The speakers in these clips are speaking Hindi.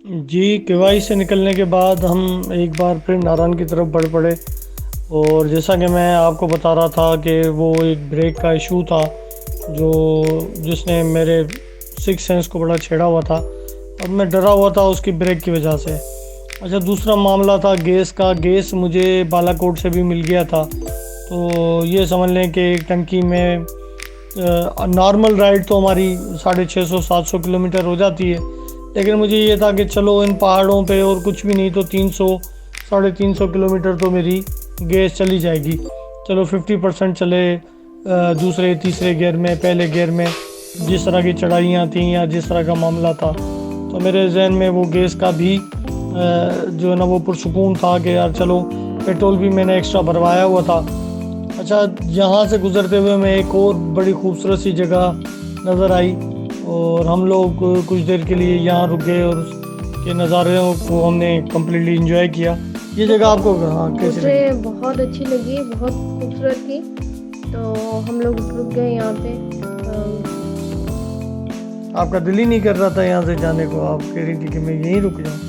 जी, केवाई से निकलने के बाद हम एक बार फिर नारायण की तरफ बढ़ पड़े। और जैसा कि मैं आपको बता रहा था कि वो एक ब्रेक का इशू था जो जिसने मेरे सिक्स सेंस को बड़ा छेड़ा हुआ था और मैं डरा हुआ था उसकी ब्रेक की वजह से। अच्छा, दूसरा मामला था गैस का। गैस मुझे बालाकोट से भी मिल गया था। तो ये समझ लें कि एक टंकी में नॉर्मल राइड तो हमारी 650-700 किलोमीटर हो जाती है, लेकिन मुझे ये था कि चलो इन पहाड़ों पे और कुछ भी नहीं तो 300-350 किलोमीटर तो मेरी गैस चली जाएगी। चलो 50% चले दूसरे तीसरे गियर में, पहले गियर में, जिस तरह की चढ़ाइयाँ थी या जिस तरह का मामला था। तो मेरे जहन में वो गैस का भी जो है ना वो पुरसुकून था कि यार चलो, पेट्रोल भी मैंने एक्स्ट्रा भरवाया हुआ था। अच्छा, यहाँ से गुज़रते हुए मैं एक और बड़ी खूबसूरत सी जगह नज़र आई और हम लोग कुछ देर के लिए यहाँ रुक गए और उसके नज़ारे को हमने कम्प्लीटली इंजॉय किया। ये जगह आपको हाँ कैसी लगी? मुझे बहुत अच्छी लगी, बहुत खूबसूरत थी। तो हम लोग रुक गए यहाँ पे। आपका दिल ही नहीं कर रहा था यहाँ से जाने को? आप कह रही थी कि मैं यहीं रुक जाऊँ।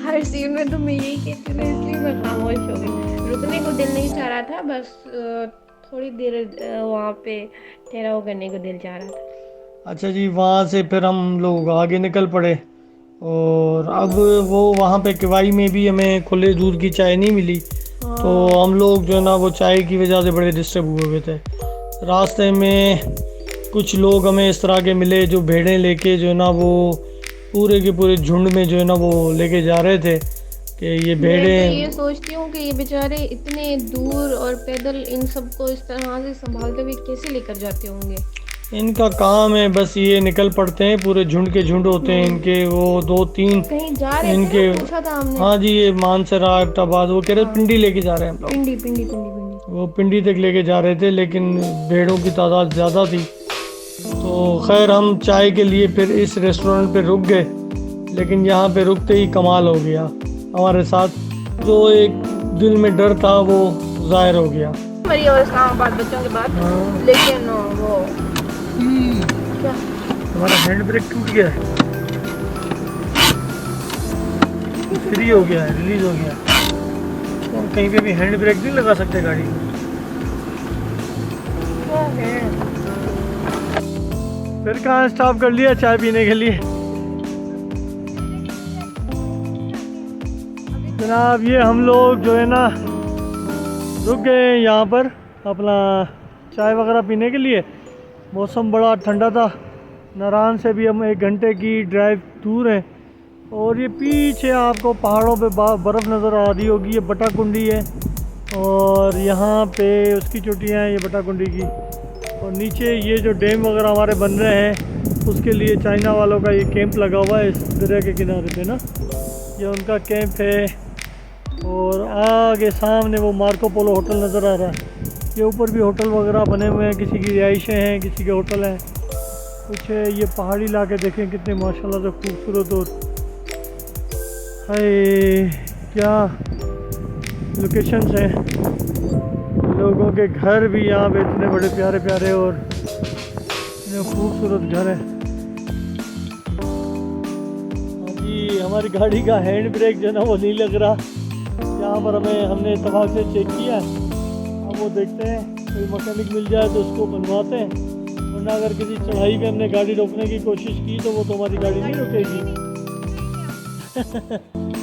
हर सीन में तो मैं यही कहती हूँ, इसलिए मैं खामोश हो गई। रुकने को दिल नहीं चाह रहा था, बस थोड़ी देर वहाँ पे ठहराव करने को दिल चाह रहा था। अच्छा जी, वहाँ से फिर हम लोग आगे निकल पड़े और अब वो वहाँ पे किवाई में भी हमें खुले दूध की चाय नहीं मिली। तो हम लोग जो है ना वो चाय की वजह से बड़े डिस्टर्ब हुए हुए थे। रास्ते में कुछ लोग हमें इस तरह के मिले जो भेड़ें लेके जो है ना वो पूरे के पूरे झुंड में जो है ना वो लेके जा रहे थे कि ये मैं तो भेड़ें। ये सोचती हूँ कि ये बेचारे इतने दूर और पैदल इन सबको इस तरह से संभालते हुए कैसे लेकर जाते होंगे। इनका काम है बस ये निकल पड़ते हैं, पूरे झुंड के झुंड होते हैं इनके, वो 2-3 कहीं जा रहे थे इनके। ना, पूछा था हमने। हाँ जी, ये मानसरा इब्टाबाद वो कह रहे पिंडी लेके जा रहे हैं हम लोग। पिंडी पिंडी पिंडी पिंडी। वो पिंडी तक लेके जा रहे थे लेकिन भेड़ों की तादाद ज़्यादा थी। तो खैर हम चाय के लिए फिर इस रेस्टोरेंट पे रुक गए, लेकिन यहाँ पे रुकते ही कमाल हो गया हमारे साथ। जो एक दिल में डर था वो ज़ाहिर हो गया। मरी और इस्लामाबाद बच्चों के बाद। हाँ। लेकिन वो क्या, हमारा हैंड ब्रेक टूट गया है, फ्री हो गया है, रिलीज हो गया है। तो हम कहीं पे भी हैंड ब्रेक नहीं लगा सकते गाड़ी को। क्या है? फिर कहाँ स्टॉप कर लिया चाय पीने के लिए? जनाब ये हम लोग जो है ना रुक गए यहाँ पर अपना चाय वगैरह पीने के लिए। मौसम बड़ा ठंडा था। नारायण से भी हम 1 घंटे की ड्राइव दूर हैं और ये पीछे आपको पहाड़ों पे बर्फ़ नज़र आ रही होगी। ये बटाकुंडी है और यहाँ पे उसकी चोटियाँ हैं, ये बटाकुंडी की। और नीचे ये जो डैम वगैरह हमारे बन रहे हैं उसके लिए चाइना वालों का ये कैंप लगा हुआ है इस दरिया के किनारे पे ना, ये उनका कैंप है। और आगे सामने वो मार्को पोलो होटल नज़र आ रहा है। ये ऊपर भी होटल वगैरह बने हुए हैं, किसी की रिहाइशें हैं, किसी के होटल हैं कुछ है। ये पहाड़ी इलाके देखें कितने माशाल्लाह से खूबसूरत और हाय क्या लोकेशंस हैं। लोगों के घर भी यहाँ पे इतने बड़े प्यारे प्यारे और इतने खूबसूरत घर हैं। हाँ जी, हमारी गाड़ी का हैंड ब्रेक जो है ना वो नहीं लग रहा। यहाँ पर हमने इत्तेफाक से चेक किया। अब वो देखते हैं कोई मैकेनिक मिल जाए तो उसको बनवाते हैं, वरना अगर किसी चढ़ाई पे हमने गाड़ी रोकने की कोशिश की तो वो तो हमारी गाड़ी नहीं रुकेगी।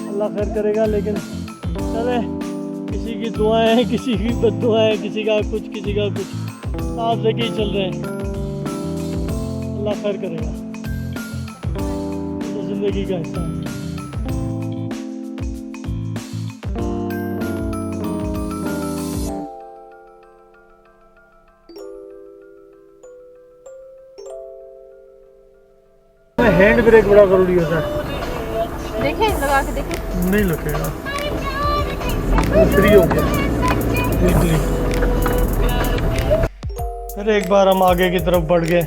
अल्लाह खैर करेगा, लेकिन चले, किसी की दुआएं किसी की बद्दुआएं, किसी का कुछ साथ लेके ही चल रहे हैं। अल्लाह खैर करेगा, तो ज़िंदगी का हिस्सा है। हैंड ब्रेक बड़ा ज़रूरी होता है। देखें, लगा के देखें। नहीं लगेगा, फ्री हो गया बिल्कुल। फिर एक बार हम आगे की तरफ बढ़ गए।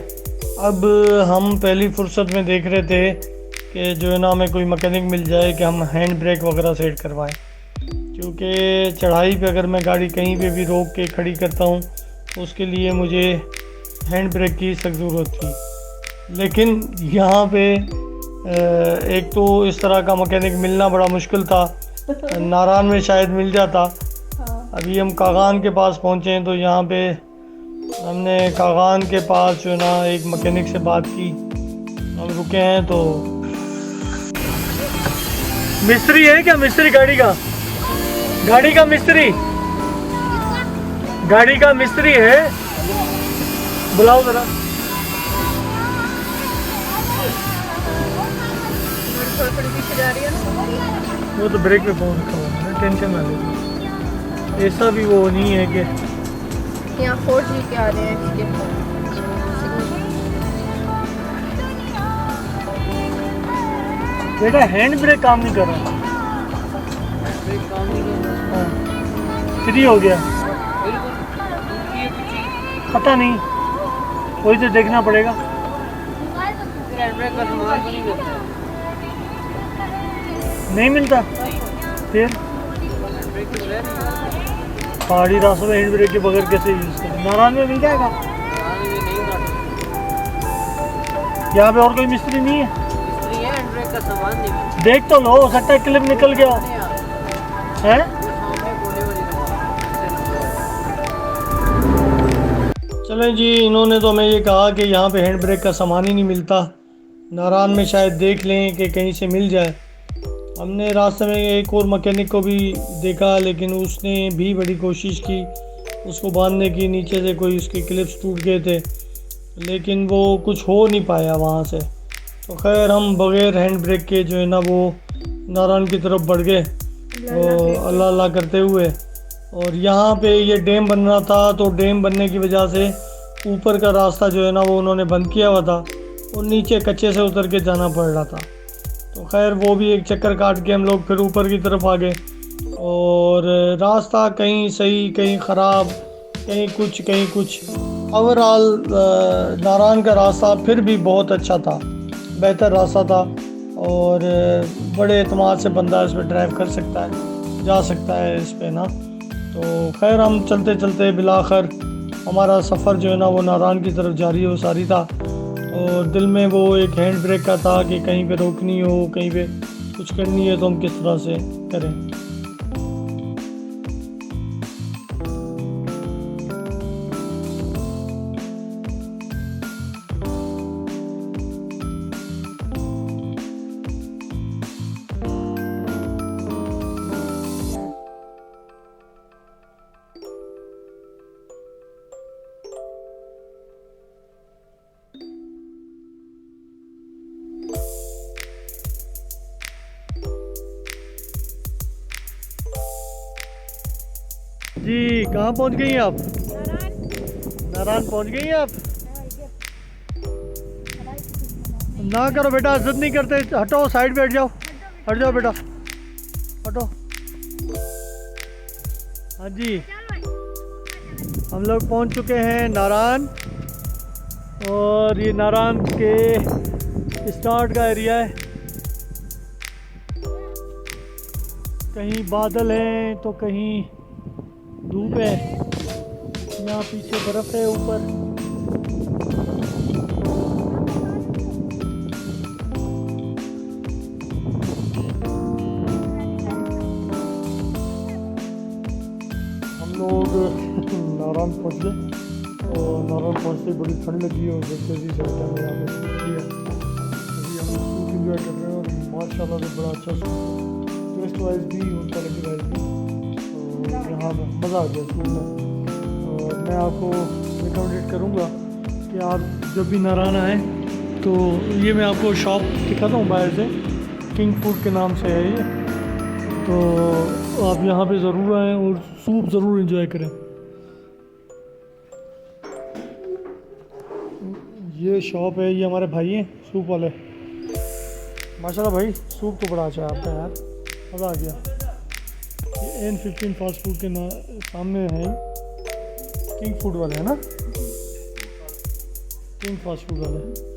अब हम पहली फुर्सत में देख रहे थे कि जो है ना हमें कोई मैकेनिक मिल जाए कि हम हैंड ब्रेक वगैरह सेट करवाएं, क्योंकि चढ़ाई पे अगर मैं गाड़ी कहीं पे भी रोक के खड़ी करता हूँ उसके लिए मुझे हैंड ब्रेक की सख्त ज़रूरत थी। लेकिन यहाँ पे एक तो इस तरह का मैकेनिक मिलना बड़ा मुश्किल था। नारायण में शायद मिल जाता। अभी हम कागान के पास पहुँचे हैं, तो यहाँ पे हमने कागान के पास जो है ना एक मैकेनिक से बात की। हम रुके हैं तो मिस्त्री है क्या? मिस्त्री गाड़ी का मिस्त्री, गाड़ी का मिस्त्री है, बुलाओ ज़रा। वो तो ब्रेक पे फोन रखा हुआ है, टेंशन ना ले। ऐसा भी वो नहीं है कि यहाँ 4G के आ रहे हैं इसके। बेटा हैंड ब्रेक काम नहीं कर रहा। हाँ, फ्री हो गया, पता नहीं, वही तो देखना पड़ेगा। नहीं मिलता फिर पहाड़ी रास्तों में हैंड ब्रेक के बगैर कैसे यूज़ करें? नारायण में मिल जाएगा। यहाँ पे और कोई मिस्त्री नहीं है? हैंड ब्रेक का सामान नहीं देख तो लो, हो सकता है क्लिप निकल गया है। चलें जी, इन्होंने तो हमें ये कहा कि यहाँ पे हैंड ब्रेक का सामान ही नहीं मिलता। नारायण में शायद देख लें कि कहीं से मिल जाए। हमने रास्ते में एक और मैकेनिक को भी देखा, लेकिन उसने भी बड़ी कोशिश की उसको बांधने की। नीचे से कोई उसके क्लिप्स टूट गए थे, लेकिन वो कुछ हो नहीं पाया वहाँ से। तो खैर हम बग़ैर हैंड ब्रेक के जो है ना वो नारायण की तरफ बढ़ गए, तो अल्लाह अल्लाह करते हुए। और यहाँ पे ये डैम बन रहा था, तो डैम बनने की वजह से ऊपर का रास्ता जो है ना वो उन्होंने बंद किया हुआ था और नीचे कच्चे से उतर के जाना पड़ रहा था। तो खैर वो भी एक चक्कर काट के हम लोग फिर ऊपर की तरफ आ गए। और रास्ता कहीं सही कहीं ख़राब, कहीं कुछ। ओवरऑल नारायण का रास्ता फिर भी बहुत अच्छा था, बेहतर रास्ता था और बड़े एतमाद से बंदा इस पर ड्राइव कर सकता है, जा सकता है इस पे ना। तो खैर हम चलते चलते बिलाखिर हमारा सफ़र जो है ना वो नारायण की तरफ जारी हो सारी था। और दिल में वो एक हैंड ब्रेक का था कि कहीं पे रोकनी हो, कहीं पे कुछ करनी है तो हम किस तरह से करें। जी कहाँ पहुँच गई हैं आप? नारायण पहुँच गई हैं आप? ना करो बेटा, इज्जत नहीं करते, हटो साइड पे हट जाओ, हट जाओ बेटा, हटो। हाँ जी, हम लोग पहुँच चुके हैं नारायण। और ये नारायण के स्टार्ट का एरिया है। कहीं बादल हैं तो कहीं धूप है। यहाँ पीछे बर्फ है ऊपर। हम लोग नारायण पहुँच गए और नारायण पहुँचते बड़ी ठंड लगी और जैसे भी यहाँ पे किया। अभी हम सूप इंजॉय कर रहे हैं और माशाल्लाह से बड़ा अच्छा सूप, टेस्ट वाइज भी और क्वालिटी वाइज भी। यहाँ मज़ा आ गया स्कूल में। और मैं आपको रिकमेंडेड करूँगा कि आप जब भी नारायण आएँ तो ये मैं आपको शॉप दिखाता हूँ बाहर से, किंग फूड के नाम से है ये। तो आप यहाँ पे ज़रूर आएँ और सूप ज़रूर एंजॉय करें। ये शॉप है, ये हमारे भाई हैं सूप वाले। माशाल्लाह भाई सूप तो बड़ा अच्छा है आपका यार, मज़ा आ गया। ये N15 फास्ट फूड के सामने है, किंग फूड वाले है ना, किंग फास्ट फूड वाले।